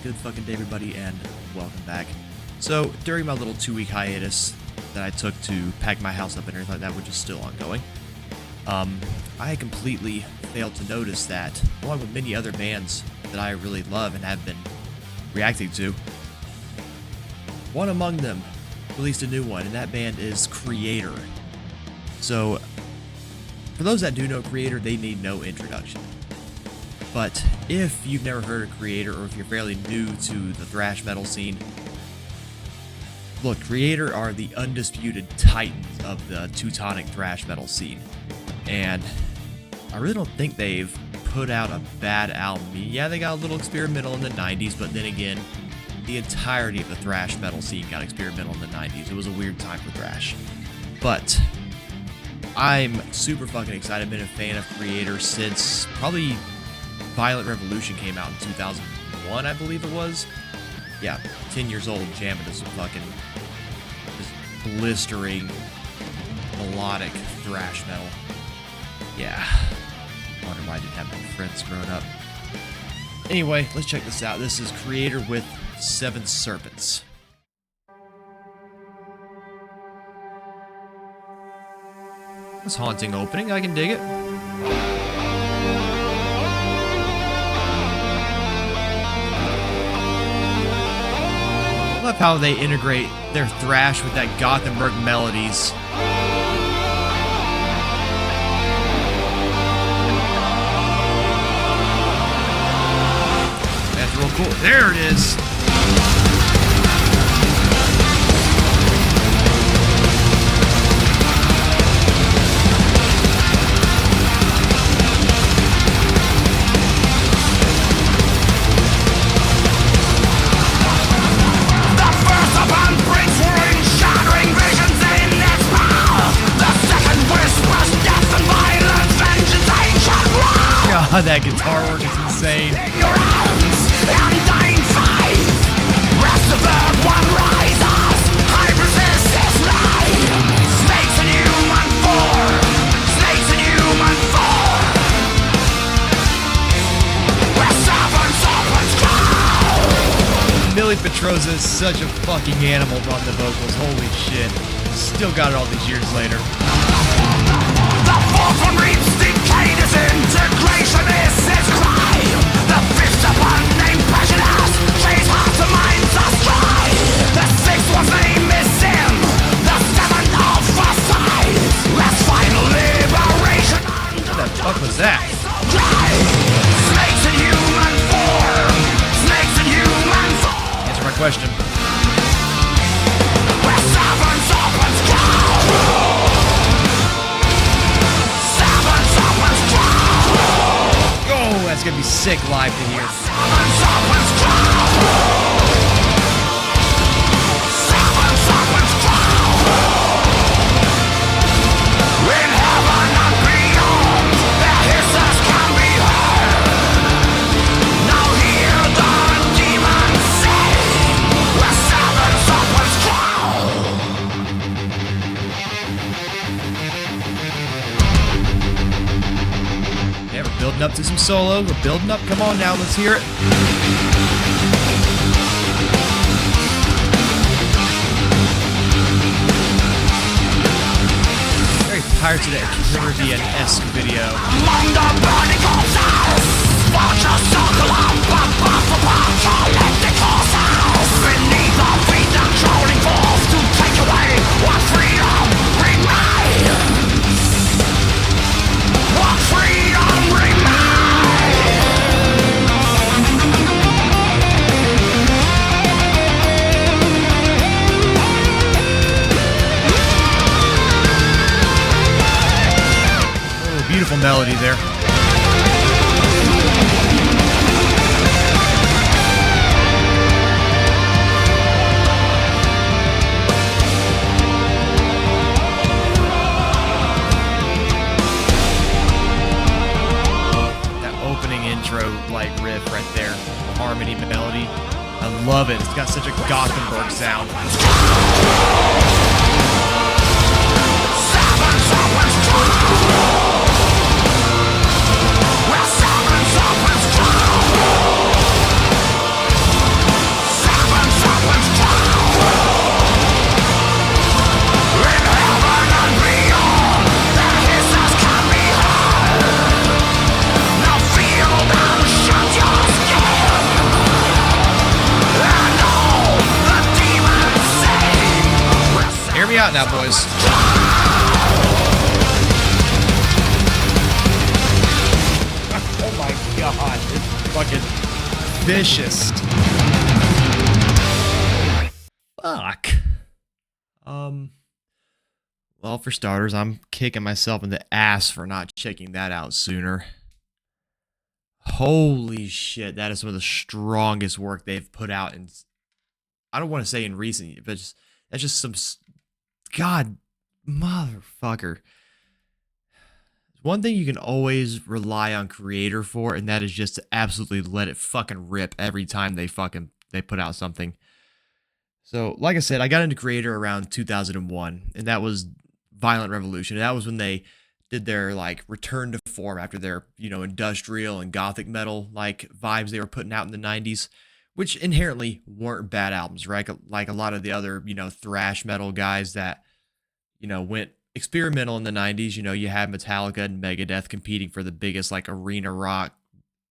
good fucking day, everybody, and welcome back. So, during my little 2-week hiatus that I took to pack my house up and everything like that, which is still ongoing, I completely failed to notice that, along with many other bands that I really love and have been reacting to, one among them released a new one, and that band is Kreator. So, for those that do know Kreator, they need no introduction. But if you've never heard of Kreator, or if you're fairly new to the thrash metal scene, look, Kreator are the undisputed titans of the Teutonic thrash metal scene. And I really don't think they've put out a bad album. Yeah, they got a little experimental in the 90s, but then again, the entirety of the thrash metal scene got experimental in the 90s. It was a weird time for thrash. But I'm super fucking excited. I've been a fan of Kreator since probably Violent Revolution came out in 2001, I believe it was. Yeah, 10 years old, jamming to some fucking just blistering, melodic thrash metal. Yeah, I wonder why I didn't have any friends growing up. Anyway, let's check this out. This is Kreator with Serpents. This haunting opening, I can dig it. I love how they integrate their thrash with that Gothenburg melodies. That's real cool. There it is. That guitar work is insane. Millie Petroza is such a fucking animal on the vocals. Holy shit. Still got it all these years later. The fourth one reaps decay, disintegration is its cry. The fifth upon named passionate, chase hearts and minds astray. The sixth one's name is Sim, the seventh of Forsyth. Last final liberation. What the fuck was that? Snakes in human form. Snakes in human form. Answer my question. Where seven serpents go. Oh, that's gonna be sick live to hear. In heaven and beyond, their hisses can be heard. Now hear the demons sing, where seven serpents Yeah, we're building up to some solo. We're building up. Come on now, let's hear it. Very Pirates of the Caribbean-esque video. among the burning corpses. Watch a circle of apocalyptic forces. Beneath our feet, the controlling force to take away what freedom remains. What freedom remains. Oh, beautiful melody there. Intro like riff right there, the harmony melody. I love it. It's got such a Gothenburg sound. out now, boys. Oh my god, it's fucking vicious. Fuck. Well, for starters, I'm kicking myself in the ass for not checking that out sooner. Holy shit, that is some of the strongest work they've put out in, I don't want to say in recent, but that's just some, god, motherfucker. One thing you can always rely on Kreator for, and that is just to absolutely let it fucking rip every time they put out something. So, like I said, I got into Kreator around 2001, and that was Violent Revolution. That was when they did their like return to form after their, you know, industrial and gothic metal like vibes they were putting out in the 90s, which inherently weren't bad albums, right? Like a lot of the other, you know, thrash metal guys that, you know, went experimental in the 90s. You know, you had Metallica and Megadeth competing for the biggest like arena rock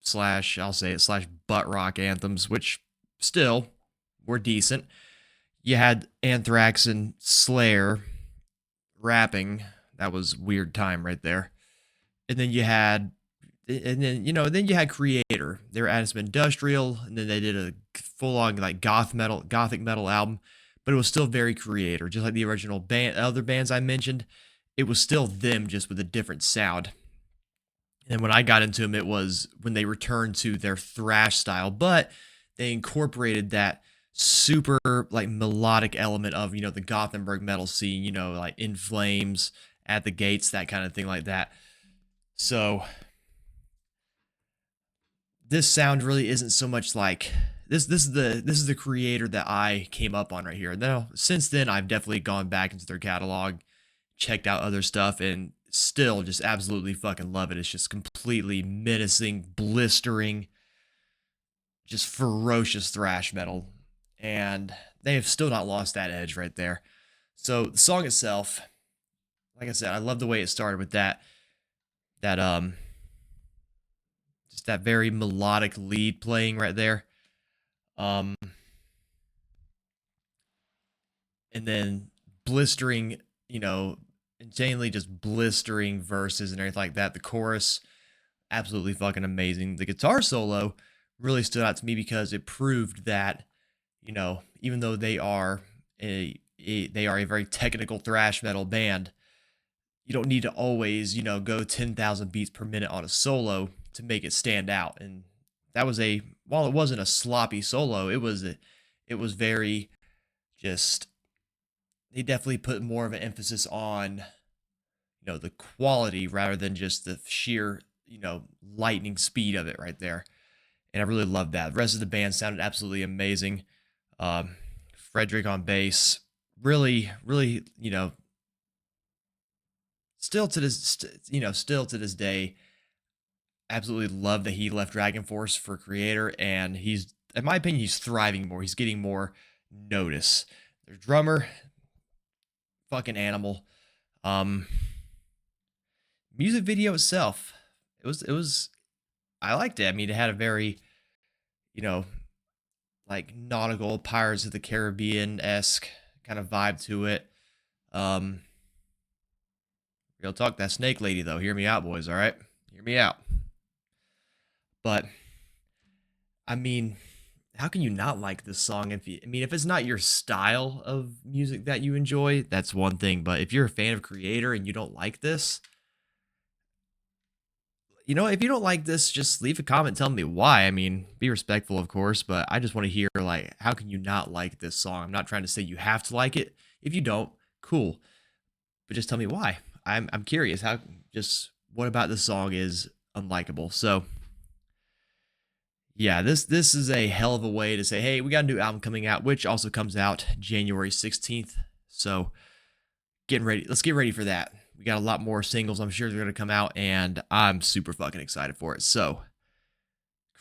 slash, I'll say it, slash butt rock anthems, which still were decent. You had Anthrax and Slayer rapping. That was weird time right there. And then you had Kreator. They were adding some industrial, and then they did a full-on like gothic metal album, but it was still very Kreator, just like the original other bands I mentioned. It was still them, just with a different sound. And when I got into them, it was when they returned to their thrash style, but they incorporated that super like melodic element of, you know, the Gothenburg metal scene, you know, like In Flames, At the Gates, that kind of thing like that. So this sound really isn't so much like this is the Kreator that I came up on right here. Now, since then, I've definitely gone back into their catalog, checked out other stuff, and still just absolutely fucking love it. It's just completely menacing, blistering, just ferocious thrash metal. And they have still not lost that edge right there. So the song itself, like I said, I love the way it started with that just that very melodic lead playing right there. And then blistering, you know, insanely just blistering verses and everything like that. The chorus, absolutely fucking amazing. The guitar solo really stood out to me because it proved that, you know, even though they are a very technical thrash metal band, you don't need to always, you know, go 10,000 beats per minute on a solo to make it stand out. And that was while it wasn't a sloppy solo, it was very just, they definitely put more of an emphasis on, you know, the quality rather than just the sheer, you know, lightning speed of it right there. And I really loved that. The rest of the band sounded absolutely amazing. Frederick on bass, really, you know, still to this day, absolutely love that he left Dragon Force for Kreator, and he's, in my opinion, he's thriving more. He's getting more notice. Their drummer, fucking animal. Music video itself, it was, I liked it. I mean, it had a very, you know, like nautical Pirates of the Caribbean-esque kind of vibe to it. Real talk, that snake lady though, hear me out, boys, all right? Hear me out. But I mean, how can you not like this song? If it's not your style of music that you enjoy, that's one thing. But if you're a fan of Kreator and you don't like this, you know, if you don't like this, just leave a comment, tell me why. I mean, be respectful, of course, but I just want to hear, like, how can you not like this song? I'm not trying to say you have to like it. If you don't, cool. But just tell me why. I'm curious what about this song is unlikable. So yeah, this is a hell of a way to say, hey, we got a new album coming out, which also comes out January 16th. So getting ready. Let's get ready for that. We got a lot more singles. I'm sure they're going to come out, and I'm super fucking excited for it. So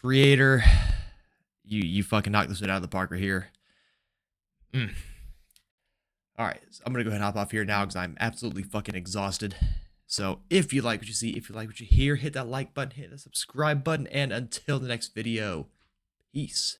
Kreator, you fucking knocked this one out of the park right here. All right, so I'm going to go ahead and hop off here now because I'm absolutely fucking exhausted. So if you like what you see, if you like what you hear, hit that like button, hit the subscribe button, and until the next video, peace.